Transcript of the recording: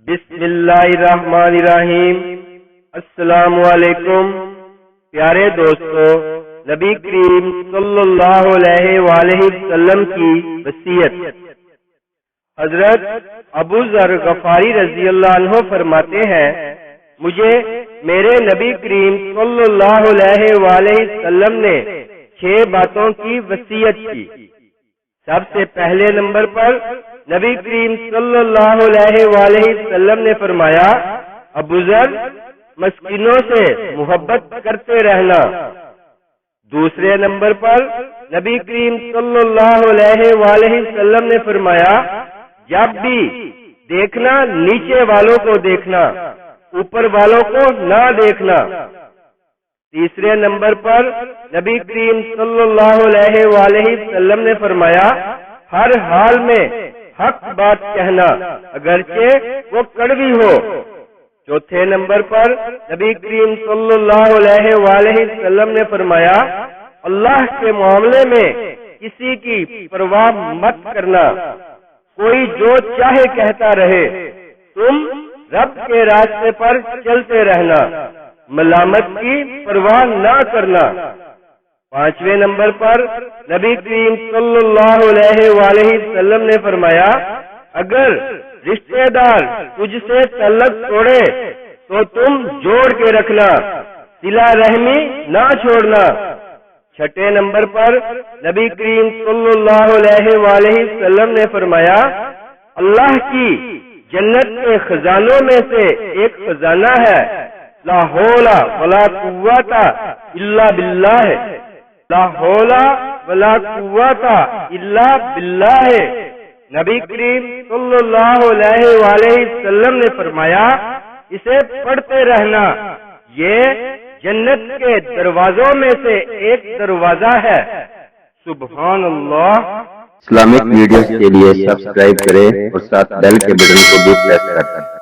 بسم اللہ الرحمن الرحیم۔ السلام علیکم پیارے دوستو، نبی کریم صلی اللہ علیہ وآلہ وسلم کی وصیت۔ حضرت ابو ذر غفاری رضی اللہ عنہ فرماتے ہیں، مجھے میرے نبی کریم صلی اللہ علیہ وآلہ وسلم نے 6 باتوں کی وصیت کی۔ سب سے پہلے نمبر پر نبی کریم صلی اللہ علیہ وآلہ وسلم نے فرمایا، ابو ذر مسکینوں سے محبت کرتے رہنا۔ دوسرے نمبر پر نبی کریم صلی اللہ علیہ وآلہ وسلم نے فرمایا، جب بھی دیکھنا نیچے والوں کو دیکھنا، اوپر والوں کو نہ دیکھنا۔ تیسرے نمبر پر نبی کریم صلی اللہ علیہ وآلہ وسلم نے فرمایا، ہر حال میں حق بات کہنا اگرچہ وہ کڑوی ہو۔ چوتھے نمبر پر نبی کریم صلی اللہ علیہ وآلہ وسلم نے فرمایا، اللہ کے معاملے میں کسی کی پرواہ مت کرنا، کوئی جو چاہے کہتا رہے، تم رب کے راستے پر چلتے رہنا، ملامت کی پرواہ نہ کرنا۔ پانچویں نمبر پر نبی کریم صلی اللہ علیہ وآلہ وسلم نے فرمایا، اگر رشتہ دار تجھ سے تعلق توڑے تو تم جوڑ کے رکھنا، صلہ رحمی نہ چھوڑنا۔ چھٹے نمبر پر نبی کریم صلی اللہ علیہ وآلہ وسلم نے فرمایا، اللہ کی جنت کے خزانوں میں سے ایک خزانہ ہے، لا حول ولا قوت الا باللہ، لا حول ولا قوت الا باللہ۔ نبی کریم صلی اللہ علیہ وآلہ وسلم نے فرمایا، اسے پڑھتے رہنا، یہ جنت کے دروازوں میں سے ایک دروازہ ہے۔ سبحان اللہ۔ اسلامک ویڈیوز کے لیے سبسکرائب کریں اور ساتھ بیل کے بٹن کو بھی پریس کر دیں۔